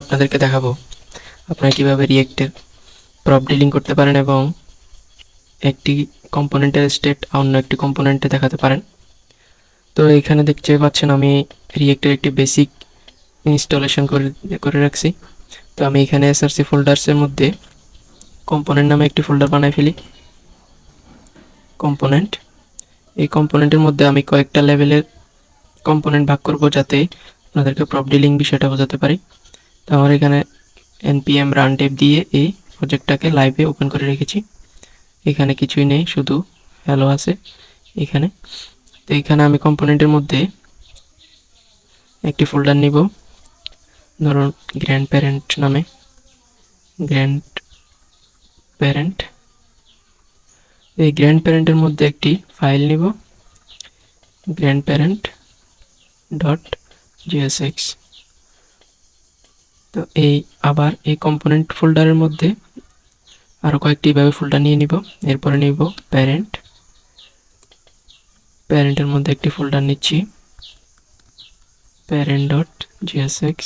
আপনাদেরকে দেখাবো আপনারা কিভাবে রিয়েক্টের প্রপ ডিলিং করতে পারেন এবং একটি কম্পোনেন্টের স্টেট অন্য একটি কম্পোনেন্টে দেখাতে পারেন। তো এখানে দেখতে পাচ্ছেন আমি রিয়েক্টের একটি বেসিক ইনস্টলেশন করে রাখছি। তো আমি এখানে এসআরসি ফোল্ডার্সের মধ্যে কম্পোনেন্ট নামে একটি ফোল্ডার বানাই ফেলি। কম্পোনেন্ট, এই কম্পোনেন্টের মধ্যে আমি কয়েকটা লেভেলের কম্পোনেন্ট ভাগ করব যাতে আপনাদেরকে প্রপ ডিলিং বিষয়টা বোঝাতে পারি। তো আমার এখানে npm run dev দিয়ে এই প্রজেক্টটাকে লাইভে ওপেন করে রেখেছি। এখানে কিছুই নেই, শুধু হ্যালো আছে এখানে। তো এখানে আমি কম্পোনেন্টের মধ্যে একটি ফোল্ডার নিব, ধরুন গ্র্যান্ড প্যারেন্ট নামে। গ্র্যান্ড প্যারেন্ট, এই গ্র্যান্ড প্যারেন্টের মধ্যে একটি ফাইল নিব, গ্র্যান্ড প্যারেন্ট ডট jsx। তো এই আবার এই কম্পোনেন্ট ফোল্ডারের মধ্যে আরও কয়েকটি এভাবে ফোল্ডার নিয়ে নিব। এরপরে নিব প্যারেন্ট, প্যারেন্টের মধ্যে একটি ফোল্ডার নিচ্ছি, প্যারেন্ট ডট jsx।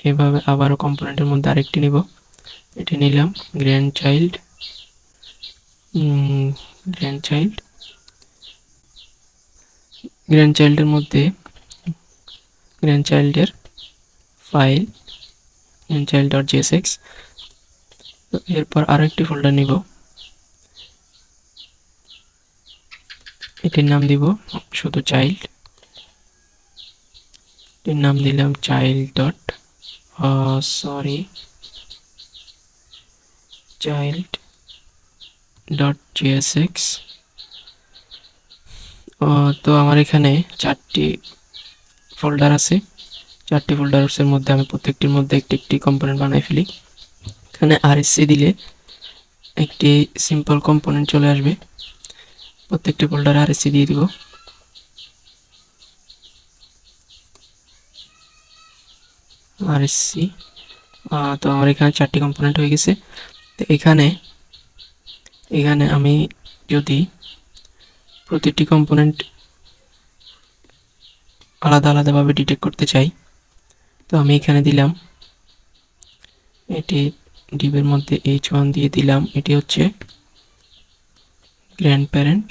এভাবে আবারও কম্পোনেন্টের মধ্যে আরেকটি নিব, এটি নিলাম গ্র্যান্ড চাইল্ড, গ্র্যান্ড চাইল্ডের মধ্যে গ্র্যান্ড চাইল্ডের file grand child dot jsx। এরপর আরও একটি ফোল্ডার নিব, এটির নাম দিব শুধু চাইল্ড, এটির নাম দিলাম child dot child dot jsx। তো আমার এখানে 4টি ফোল্ডার আছে, 4টি ফোল্ডারের মধ্যে আমি প্রত্যেকটির মধ্যে একটি একটি কম্পোনেন্ট বানাই ফেলি। এখানে আরএসসি দিলে একটি সিম্পল কম্পোনেন্ট চলে আসবে। প্রত্যেকটি ফোল্ডারে আরএসসি দিয়ে দিব। আরএসসি, তো আমার এখানে 4টি কম্পোনেন্ট হয়ে গেছে। তো এখানে আমি যদি প্রতিটি কম্পোনেন্ট আলাদা আলাদাভাবে ডিটেক্ট করতে চাই, তো আমি এখানে দিলাম, এটি ডিবের মধ্যে h1 দিয়ে দিলাম, এটি হচ্ছে গ্র্যান্ড প্যারেন্ট।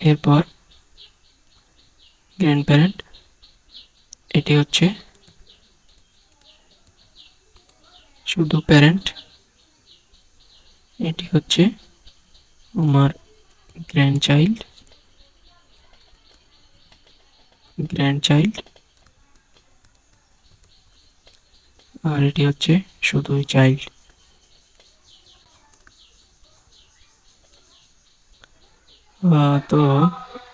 এরপর গ্র্যান্ড প্যারেন্ট, এটি হচ্ছে শুধু প্যারেন্ট, এটি হচ্ছে আমার গ্র্যান্ড চাইল্ড, আর এটি হচ্ছে শুধু চাইল্ড। তো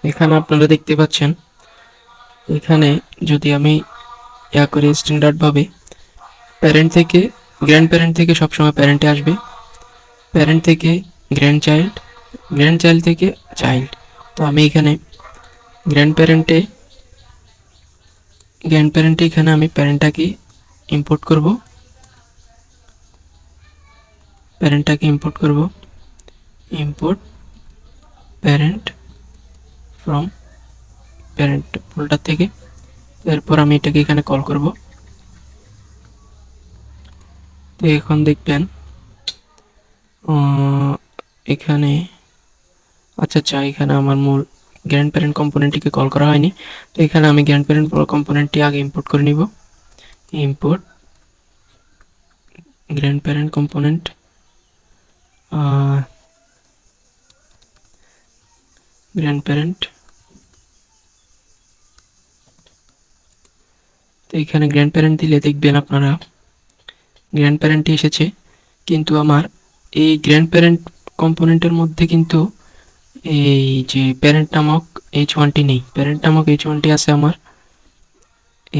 এখানে আপনারা দেখতে পাচ্ছেন, এখানে যদি আমি করি স্ট্যান্ডার্ডভাবে প্যারেন্ট থেকে গ্র্যান্ড প্যারেন্ট থেকে সবসময় প্যারেন্টে আসবে, প্যারেন্ট থেকে গ্র্যান্ড চাইল্ড থেকে চাইল্ড। তো আমি এখানে গ্র্যান্ড প্যারেন্টে এখানে আমি প্যারেন্টটাকে ইম্পোর্ট করব, import parent from parent folder থেকে। এরপর আমি এটাকে এখানে কল করব। তো এখন দেখবেন এখানে এখানে আমার মূল গ্র্যান্ড প্যারেন্ট কম্পোনেন্টটিকে কল করা হয়নি। তো এখানে আমি গ্র্যান্ড প্যারেন্ট কম্পোনেন্টটি আগে ইম্পোর্ট করে নিব। ইম্পোর্ট গ্র্যান্ড প্যারেন্ট কম্পোনেন্ট, তো এখানে গ্র্যান্ড প্যারেন্ট দিলে দেখবেন আপনারা গ্র্যান্ড প্যারেন্টটি এসেছে, কিন্তু আমার এই গ্র্যান্ড প্যারেন্ট কম্পোনেন্টের মধ্যে কিন্তু এই যে প্যারেন্ট নামক h1টি নেই। প্যারেন্ট নামক h1টি আছে আমার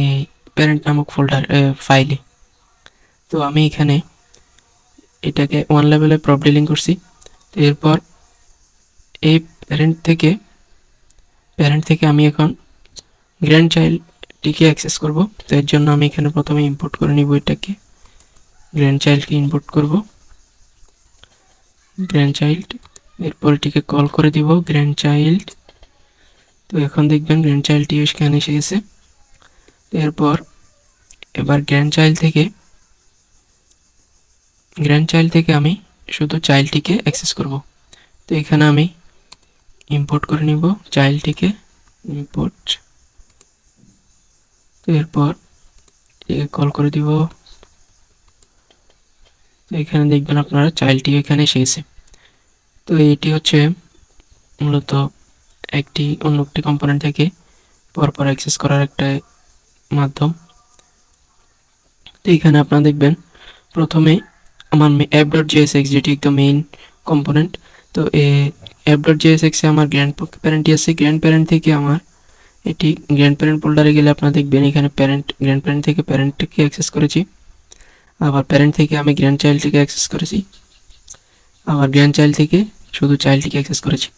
এই প্যারেন্ট নামক ফোল্ডার ফাইলে। তো আমি এখানে এটাকে 1 লেভেলে প্রপ ডিলিং করছি। তো এরপর এই প্যারেন্ট থেকে আমি এখন গ্র্যান্ড চাইল্ডটিকে অ্যাক্সেস করব। তো এর জন্য আমি এখানে প্রথমে ইম্পোর্ট করে নিব, এটাকে গ্র্যান্ড চাইল্ডকে ইম্পোর্ট করব, গ্র্যান্ড চাইল্ড। এরপর এটিকে কল করে দিব গ্র্যান্ড চাইল্ড তো এখন দেখবেন গ্র্যান্ড চাইল্ডটি এখানে এসে গেছে। তো এরপর এবার গ্র্যান্ড চাইল্ড থেকে আমি শুধু চাইল্ডটিকে অ্যাক্সেস করব। তো এখানে আমি ইম্পোর্ট করে নিব চাইল্ডটিকে, ইম্পোর্ট। তো এরপর কল করে দিব। তো এখানে দেখবেন আপনারা চাইল্ডটি এখানে এসে গেছে। তো এটি হচ্ছে মূলত অন্য একটি কম্পোনেন্ট থেকে পরপর অ্যাক্সেস করার একটা মাধ্যম। তো এখানে আপনারা দেখবেন প্রথমে আমার app.jsx যেটি একদম মেইন কম্পোনেন্ট। তো app.jsx এ আমার গ্র্যান্ড প্যারেন্টই আছে। গ্র্যান্ড প্যারেন্ট থেকে আমার এটি গ্র্যান্ড প্যারেন্ট ফোল্ডারে গেলে আপনারা দেখবেন এখানে গ্র্যান্ড প্যারেন্ট থেকে প্যারেন্টকে অ্যাক্সেস করেছি, আবার প্যারেন্ট থেকে আমি গ্র্যান্ড চাইল্ডটিকে অ্যাক্সেস করেছি, আবার গ্র্যান্ড চাইল্ড থেকে শুধু চাইল্ডটিকে অ্যাক্সেস করেছি।